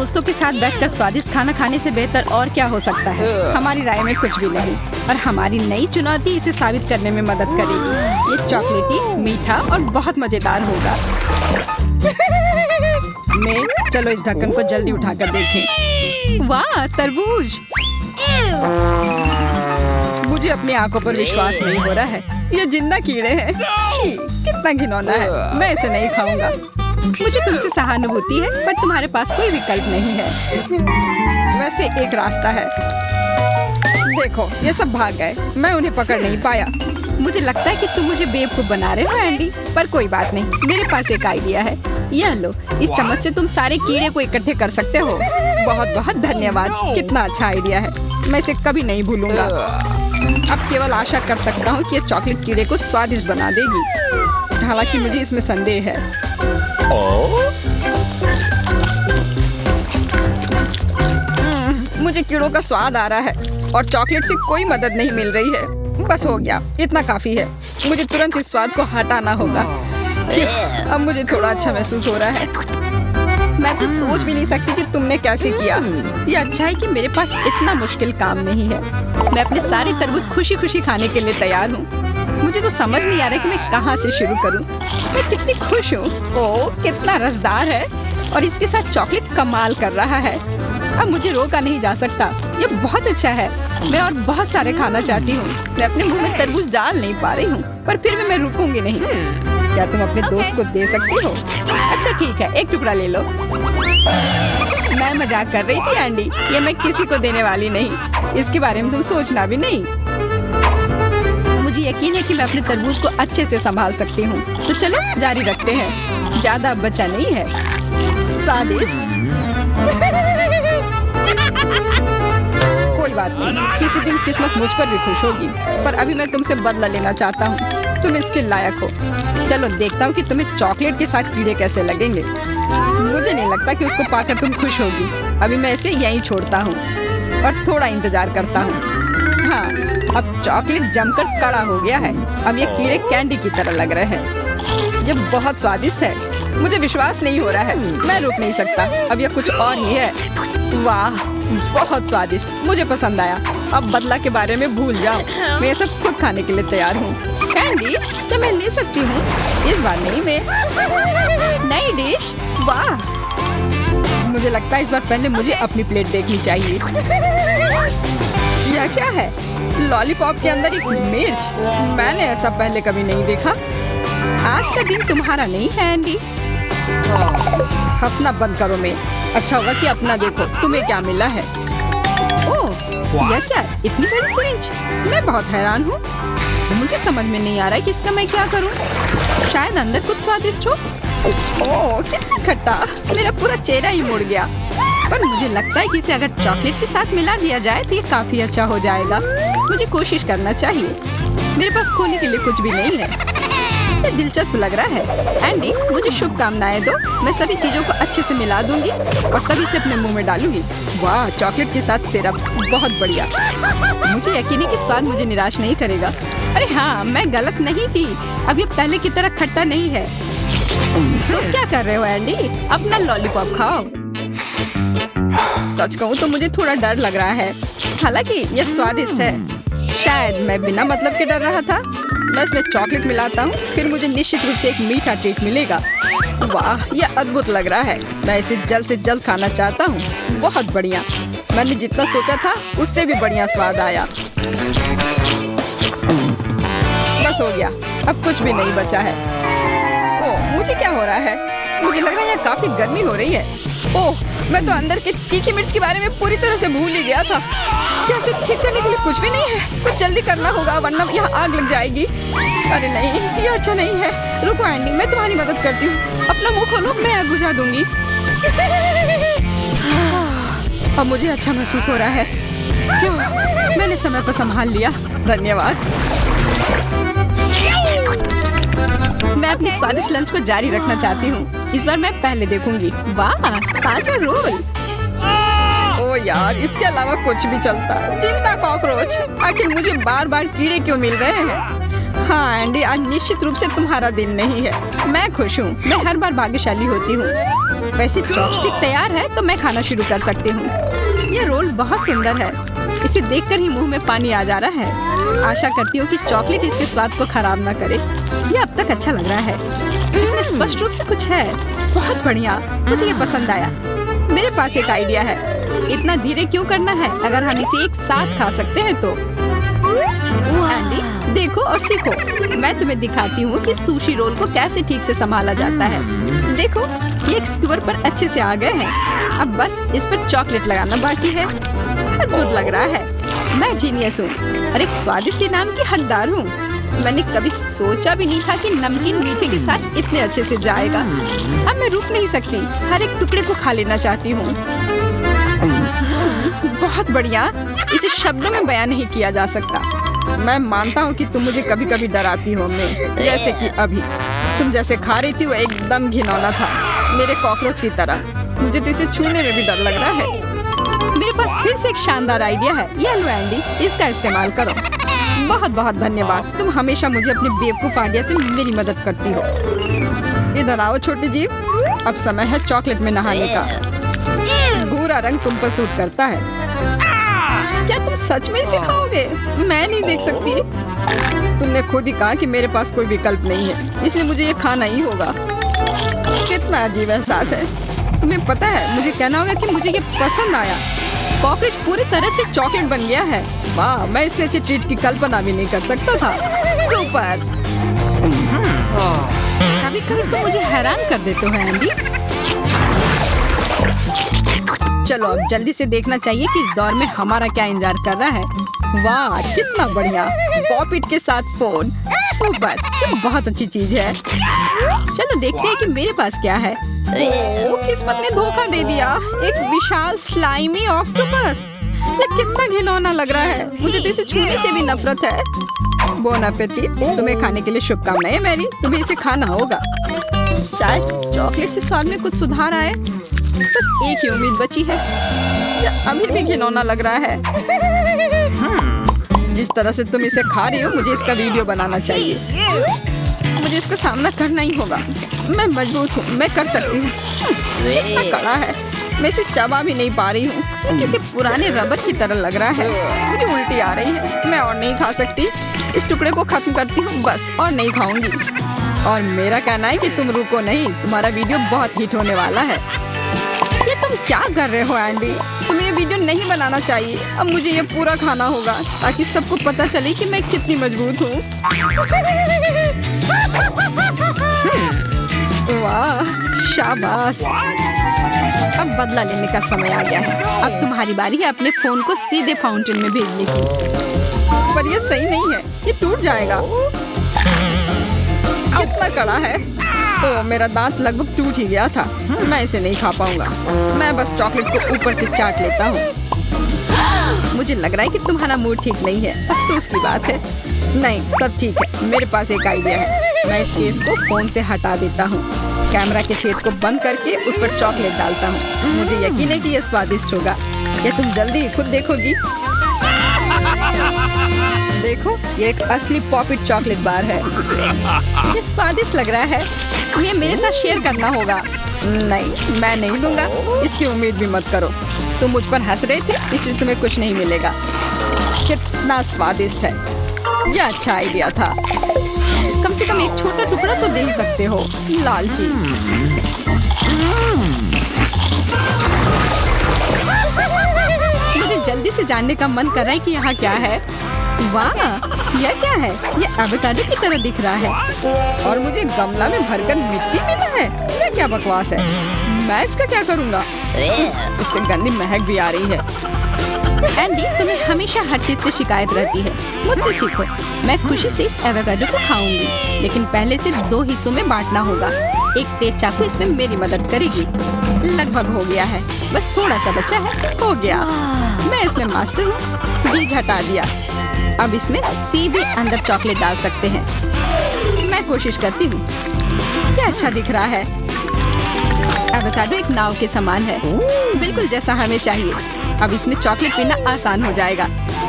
दोस्तों के साथ बैठकर स्वादिष्ट खाना खाने से बेहतर और क्या हो सकता है। हमारी राय में कुछ भी नहीं और हमारी नई चुनौती इसे साबित करने में मदद करेगी। ये चॉकलेटी, मीठा और बहुत मजेदार होगा। चलो इस ढक्कन को जल्दी उठाकर देखें। वाह, तरबूज! मुझे अपनी आंखों पर विश्वास नहीं हो रहा है। ये जिंदा कीड़े हैं। छी, कितना घिनौना है। मैं इसे नहीं खाऊंगा। मुझे तुमसे सहानुभूति है, पर तुम्हारे पास कोई विकल्प नहीं है। वैसे एक रास्ता है। देखो, ये सब भाग गए। मैं उन्हें पकड़ नहीं पाया। मुझे लगता है कि तुम मुझे बेवकूफ बना रहे हो एंडी, पर कोई बात नहीं। मेरे पास एक आइडिया है। यह लो, इस चम्मच से तुम सारे कीड़े को इकट्ठे कर सकते हो। बहुत बहुत धन्यवाद। कितना अच्छा आइडिया है। मैं इसे कभी नहीं भूलूंगा। अब केवल आशा कर सकता हूँ कि ये चॉकलेट कीड़े को स्वादिष्ट बना देगी। हालांकि मुझे इसमें संदेह है। मुझे कीड़ों का स्वाद आ रहा है और चॉकलेट से कोई मदद नहीं मिल रही है। बस हो गया, इतना काफी है। मुझे तुरंत इस स्वाद को हटाना होगा। अब मुझे थोड़ा अच्छा महसूस हो रहा है। मैं तो सोच भी नहीं सकती कि तुमने कैसे किया। ये अच्छा है कि मेरे पास इतना मुश्किल काम नहीं है। मैं अपने सारे तरबूज खुशी खुशी खाने के लिए तैयार हूँ। मुझे तो समझ नहीं आ रहा कि मैं कहाँ से शुरू करूँ। मैं कितनी खुश हूँ। ओह, कितना रसदार है और इसके साथ चॉकलेट कमाल कर रहा है। अब मुझे रोका नहीं जा सकता। ये बहुत अच्छा है। मैं और बहुत सारे खाना चाहती हूँ। मैं अपने मुंह में तरबूज डाल नहीं पा रही हूँ, पर फिर भी मैं रुकूंगी नहीं। क्या तुम अपने दोस्त को दे सकती हो? अच्छा ठीक है, एक टुकड़ा ले लो। मैं मजाक कर रही थी एंडी। ये मैं किसी को देने वाली नहीं। इसके बारे में तुम सोचना भी नहीं। मुझे यकीन है कि मैं अपने तरबूज को अच्छे से संभाल सकती हूँ। तो चलो जारी रखते हैं। ज्यादा बचा नहीं है। स्वादिष्ट। कोई बात नहीं, किसी दिन किस्मत मुझ पर भी खुश होगी। पर अभी मैं तुमसे बदला लेना चाहता हूँ। तुम इसके लायक हो। चलो देखता हूँ कि तुम्हें चॉकलेट के साथ कीड़े कैसे लगेंगे। मुझे नहीं लगता कि उसको पाकर तुम खुश होगी। अभी मैं इसे यहीं छोड़ता हूँ और थोड़ा इंतजार करता हूँ। हाँ, अब चॉकलेट जमकर कड़ा हो गया है। अब ये कीड़े कैंडी की तरह लग रहे हैं। ये बहुत स्वादिष्ट है। मुझे विश्वास नहीं हो रहा है। मैं रुक नहीं सकता। अब यह कुछ और ही है। वाह, बहुत स्वादिष्ट। मुझे पसंद आया। अब बदला के बारे में भूल जाओ। मैं ये सब खुद खाने के लिए तैयार हूँ। कैंडी, क्या मैं ले सकती हूँ? इस बार नहीं। मैं नई डिश। वाह, मुझे लगता है इस बार पहले मुझे अपनी प्लेट देखनी चाहिए। यह क्या है? लॉलीपॉप के अंदर एक मिर्च। मैंने ऐसा पहले कभी नहीं देखा। आज का दिन तुम्हारा नहीं है एंडी। हंसना बंद करो। मैं अच्छा होगा कि अपना देखो तुम्हें क्या मिला है। ओह, यह क्या? इतनी बड़ी सिरिंज। मैं बहुत हैरान हूँ। मुझे समझ में नहीं आ रहा है कि इसका मैं क्या करूँ। शायद अंदर कुछ स्वादिष्ट हो। ओह, कितना खट्टा। मेरा पूरा चेहरा ही मुड़ गया। पर मुझे लगता है कि इसे अगर चॉकलेट के साथ मिला दिया जाए तो ये काफी अच्छा हो जाएगा। मुझे कोशिश करना चाहिए। मेरे पास खोने के लिए कुछ भी नहीं है। ये दिलचस्प लग रहा है। एंडी, मुझे शुभकामनाएं दो। मैं सभी चीजों को अच्छे से मिला दूंगी और तभी से अपने मुंह में डालूंगी। वाह, चॉकलेट के साथ सिरप, बहुत बढ़िया। मुझे यकीन है कि स्वाद मुझे निराश नहीं करेगा। अरे हाँ, मैं गलत नहीं थी। अब ये पहले की तरह खट्टा नहीं है। तो क्या कर रहे हो एंडी? अपना लॉलीपॉप खाओ। सच कहूँ तो मुझे थोड़ा डर लग रहा है। हालांकि ये स्वादिष्ट है। शायद मैं बिना मतलब के डर रहा था। मैं इसमें चॉकलेट मिलाता हूँ, फिर मुझे निश्चित रूप से एक मीठा ट्रीट मिलेगा। वाह, यह अद्भुत लग रहा है। मैं इसे जल्द से जल्द खाना चाहता हूँ। बहुत बढ़िया। मैंने जितना सोचा था उससे भी बढ़िया स्वाद आया। बस हो गया। अब कुछ भी नहीं बचा है। ओह, मुझे क्या हो रहा है? मुझे लग रहा है यहाँ काफी गर्मी हो रही है। ओह, मैं तो अंदर के तीखी मिर्च के बारे में पूरी तरह से भूल ही गया था। क्या इसे ठीक करने के लिए कुछ भी नहीं है? कुछ जल्दी करना होगा वरना यहाँ आग लग जाएगी। अरे नहीं, ये अच्छा नहीं है। रुको एंडी, मैं तुम्हारी मदद करती हूँ। अपना मुंह खोलो, मैं आग बुझा दूंगी। अब मुझे अच्छा महसूस हो रहा है। क्यों? मैंने समय को संभाल लिया। धन्यवाद। मैं अपने स्वादिष्ट लंच को जारी रखना चाहती हूँ। इस बार मैं पहले देखूंगी। वाह, ताजा रोल। ओ यार, इसके अलावा कुछ भी चलता। जिंदा कॉकरोच। आखिर मुझे बार बार कीड़े क्यों मिल रहे हैं? हाँ एंडी, आज निश्चित रूप से तुम्हारा दिन नहीं है। मैं खुश हूँ। मैं हर बार भाग्यशाली होती हूँ। वैसे चॉपस्टिक तैयार है तो मैं खाना शुरू कर सकती हूँ। ये रोल बहुत सुंदर है। इसे देखकर ही मुंह में पानी आ जा रहा है। आशा करती हूँ कि चॉकलेट इसके स्वाद को खराब ना करे। ये अब तक अच्छा लग रहा है। इसमें स्पष्ट रूप से कुछ है। बहुत बढ़िया, मुझे ये पसंद आया। मेरे पास एक आइडिया है। इतना धीरे क्यों करना है? अगर हम इसे एक साथ खा सकते हैं तो। एंडी, देखो और सीखो। मैं तुम्हें दिखाती हूँ कि सुशी रोल को कैसे ठीक से संभाला जाता है। देखो, ये एक स्क्यूअर पर अच्छे से आ गए हैं। अब बस इस पर चॉकलेट लगाना बाकी है। अद्भुत लग रहा है। मैं जीनियस हूँ और एक स्वादिष्ट इनाम की हकदार हूँ। मैंने कभी सोचा भी नहीं था कि नमकीन मीठे के साथ इतने अच्छे से जाएगा। अब मैं रुक नहीं सकती। हर एक टुकड़े को खा लेना चाहती हूँ। बहुत बढ़िया। इसे शब्दों में बयान नहीं किया जा सकता। मैं मानता हूँ कि तुम मुझे कभी कभी डराती हो मैं, जैसे कि अभी तुम जैसे खा रही थी वो एकदम घिनौना था, मेरे कॉकरोच की तरह। मुझे तो इसे छूने में भी डर लग रहा है। मेरे पास फिर से एक शानदार आइडिया है। ये लो एंडी, इसका इस्तेमाल करो। बहुत बहुत धन्यवाद। तुम हमेशा मुझे अपने बेवकूफ आइडिया से मेरी मदद करती हो। इधर आओ छोटी जीव। अब समय है चॉकलेट में नहाने का। भूरा रंग तुम पर सूट करता है। क्या तुम सच में इसे खाओगे? मैं नहीं देख सकती। तुमने खुद ही कहा कि मेरे पास कोई विकल्प नहीं है, इसलिए मुझे ये खाना ही होगा। कितना अजीब एहसास है। तुम्हें पता है, मुझे कहना होगा कि मुझे ये पसंद आया। कॉकरोच पूरी तरह से चॉकलेट बन गया है। वाह, मैं इससे अच्छे ट्रीट की कल्पना भी नहीं कर सकता था। सुपर। कभी कभी तो मुझे हैरान कर देते हो एंडी। चलो अब जल्दी से देखना चाहिए कि इस दौर में हमारा क्या इंतजार कर रहा है। वाह, कितना बढ़िया। पॉपिट के साथ फोन। सुपर, ये बहुत अच्छी चीज है। चलो देखते हैं कि मेरे पास क्या है। ओह, किस्मत ने धोखा दे दिया। एक विशाल स्लाइमी ऑक्टोपस। ये कितना घिनौना लग रहा है। मुझे तो इसे छूने से भी नफरत है। Bone appétit. तुम्हें खाने के लिए शुभकामनाएं मैरी। तुम्हें इसे खाना होगा। शायद चॉकलेट से स्वाद में कुछ सुधार आए। बस एक ही उम्मीद बची है। यह अभी भी घिनौना लग रहा है। जिस तरह से तुम इसे खा रही हो, मुझे इसका वीडियो बनाना चाहिए। मुझे इसका सामना करना ही होगा। मैं मजबूत हूँ, मैं कर सकती हूँ। इतना कड़ा है, मैं इसे चबा भी नहीं पा रही हूँ। ये किसी पुराने रबर की तरह लग रहा है। मुझे उल्टी आ रही है। मैं और नहीं खा सकती। इस टुकड़े को खत्म करती हूँ बस, और नहीं खाऊंगी। और मेरा कहना है कि तुम रुको नहीं, तुम्हारा वीडियो बहुत हिट होने वाला है। ये तुम क्या कर रहे हो एंडी? तुम्हें ये वीडियो नहीं बनाना चाहिए। अब मुझे ये पूरा खाना होगा ताकि सबको पता चले कि मैं कितनी मजबूत हूँ। वाह, शाबाश। अब बदला लेने का समय आ गया है। अब तुम्हारी बारी है अपने फोन को सीधे फाउंटेन में भेजने की। पर ये सही नहीं है, ये टूट जाएगा। कितना कड़ा है। ओह, मेरा दांत लगभग टूट ही गया था। मैं इसे नहीं खा पाऊंगा। मैं बस चॉकलेट को ऊपर से चाट लेता हूँ। मुझे लग रहा है कि तुम्हारा मूड ठीक नहीं है। अफसोस की बात है। नहीं, सब ठीक है। मेरे पास एक आइडिया है। मैं इस केस को फोन से हटा देता हूँ। कैमरा के छेद को बंद करके उस पर चॉकलेट डालता हूँ। मुझे यकीन है कि यह स्वादिष्ट होगा। यह तुम जल्दी खुद देखोगी। देखो, ये एक असली पॉपिट चॉकलेट बार है। ये स्वादिष्ट लग रहा है। ये मेरे साथ शेयर करना होगा। नहीं, मैं नहीं दूंगा। इसकी उम्मीद भी मत करो। तुम मुझ पर हंस रहे थे, इसलिए तुम्हें कुछ नहीं मिलेगा। कितना स्वादिष्ट है। यह अच्छा आइडिया था। कम से कम एक छोटा टुकड़ा तो दे ही सकते हो, लालची। मुझे जल्दी से जानने का मन कर रहा है कि यहाँ क्या है। वाह, यह क्या है? यह एवोकाडो की तरह दिख रहा है और मुझे गमला में भरकर मिट्टी मिला है। यह क्या बकवास है? मैं इसका क्या करूँगा? इससे गंदी महक भी आ रही है। एंडी, तुम्हें हमेशा हर चीज से शिकायत रहती है। मुझसे सीखो। मैं खुशी से इस एवोकाडो को खाऊंगी, लेकिन पहले से 2 हिस्सों में बांटना होगा। एक तेज चाकू इसमें मेरी मदद करेगी। लगभग हो गया है, बस थोड़ा सा बचा है। हो गया। मैं इसमें मास्टर हूँ। बीज हटा दिया। अब इसमें सीधे अंदर चॉकलेट डाल सकते हैं। मैं कोशिश करती हूँ। क्या अच्छा दिख रहा है। एवोकाडो एक नाव के समान है, बिल्कुल जैसा हमें चाहिए। अब इसमें चॉकलेट पीना आसान हो जाएगा,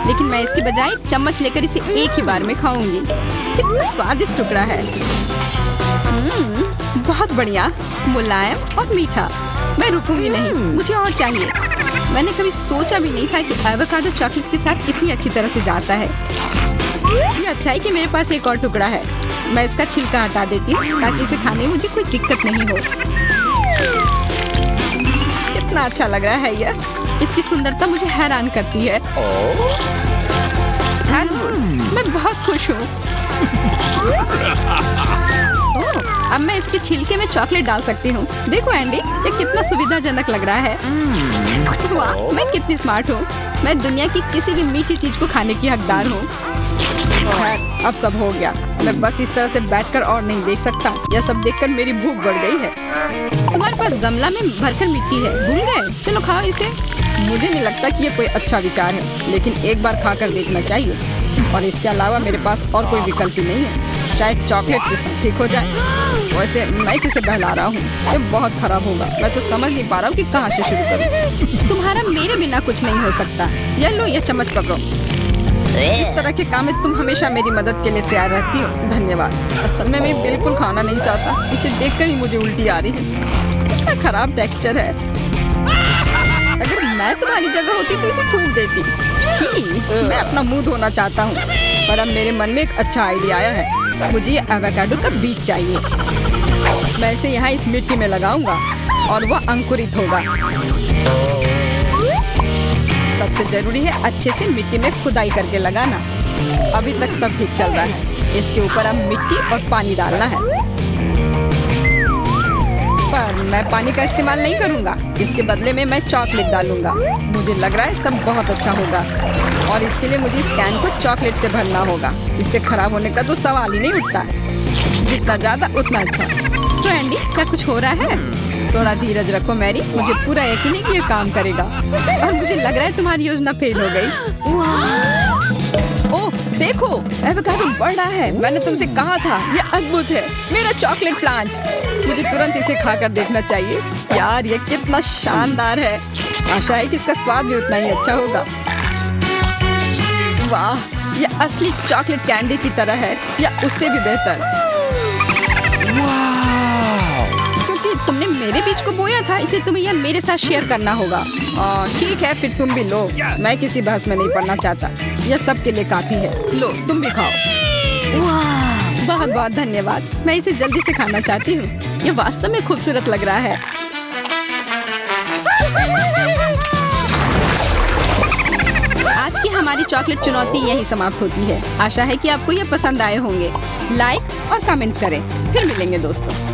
लेकिन मैं इसके बजाय चम्मच लेकर इसे एक ही बार में खाऊंगी। कितना स्वादिष्ट टुकड़ा है। बहुत बढ़िया, मुलायम और मीठा। मैं रुकूंगी नहीं, मुझे और चाहिए। मैंने कभी सोचा भी नहीं था कि एवोकाडो चॉकलेट के साथ इतनी अच्छी तरह से जाता है। ये अच्छा है कि मेरे पास एक और टुकड़ा है। मैं इसका छिलका हटा देती हूँ ताकि इसे खाने में मुझे कोई दिक्कत नहीं हो। कितना अच्छा लग रहा है यह। इसकी सुंदरता मुझे हैरान करती है। मैं बहुत खुश हूँ। अब मैं इसके छिलके में चॉकलेट डाल सकती हूँ। देखो एंडी, ये कितना सुविधाजनक लग रहा है। वाह, मैं कितनी स्मार्ट हूँ। मैं दुनिया की किसी भी मीठी चीज को खाने की हकदार हूँ। अब सब हो गया। मैं बस इस तरह से बैठकर और नहीं देख सकता। यह सब देखकर मेरी भूख बढ़ गई है। तुम्हारे पास गमला में भरकर मिट्टी है, भूल गए? चलो खाओ इसे। मुझे नहीं लगता कि ये कोई अच्छा विचार है, लेकिन एक बार खाकर देखना चाहिए। और इसके अलावा मेरे पास और कोई विकल्प ही नहीं है। शायद चॉकलेट से सब ठीक हो जाए। वैसे मैं किसे बहला रहा हूँ? ये बहुत खराब होगा। मैं तो समझ नहीं पा रहा हूँ कि कहाँ से शुरू करूँ। तुम्हारा मेरे बिना कुछ नहीं हो सकता। ये लो, ये चम्मच पकड़ो। इस तरह के काम में तुम हमेशा मेरी मदद के लिए तैयार रहती हो। धन्यवाद। असल में मैं बिल्कुल खाना नहीं चाहता। इसे देखकर ही मुझे उल्टी आ रही है। कितना खराब टेक्सचर है। अगर मैं तुम्हारी जगह होती तो इसे थूक देती। छी, मैं अपना मुंह धोना चाहता हूँ। पर अब मेरे मन में एक अच्छा आइडिया आया है। मुझे ये एवोकाडो का बीज चाहिए। मैं इसे यहाँ इस मिट्टी में लगाऊंगा और वह अंकुरित होगा। सबसे जरूरी है अच्छे से मिट्टी में खुदाई करके लगाना। अभी तक सब ठीक चल रहा है। इसके ऊपर अब मिट्टी और पानी डालना है। पर मैं पानी का इस्तेमाल नहीं करूंगा। इसके बदले में मैं चॉकलेट डालूंगा। मुझे लग रहा है सब बहुत अच्छा होगा। और इसके लिए मुझे इस कैन को चॉकलेट से भरना होगा। इससे खराब होने का तो सवाल ही नहीं उठता। जितना ज्यादा उतना अच्छा। तो एंडी, क्या कुछ हो रहा है? थोड़ा धीरज रखो मैरी। मुझे पूरा यकीन है कि ये काम करेगा। और मुझे लग रहा है तुम्हारी योजना फेल हो गई। ओह देखो, एवोकाडो बढ़ रहा है। मैंने तुमसे कहा था, ये अद्भुत है। मेरा चॉकलेट प्लांट। मुझे तुरंत इसे खाकर देखना चाहिए। यार, ये कितना शानदार है। आशा है कि इसका स्वाद भी उतना ही अच्छा होगा। वाह, ये असली चॉकलेट कैंडी की तरह है या उससे भी बेहतर। क्योंकि तुमने मेरे बीज को बोया था, इसलिए तुम्हें यह मेरे साथ शेयर करना होगा। ठीक है, फिर तुम भी लो। मैं किसी बहस में नहीं पड़ना चाहता। यह सबके लिए काफी है। लो, तुम भी खाओ। बहुत बहुत धन्यवाद। मैं इसे जल्दी से खाना चाहती हूँ। यह वास्तव में खूबसूरत लग रहा है। आज की हमारी चॉकलेट चुनौती यहीं समाप्त होती है। आशा है कि आपको ये पसंद आए होंगे। लाइक और कमेंट्स करें। फिर मिलेंगे दोस्तों।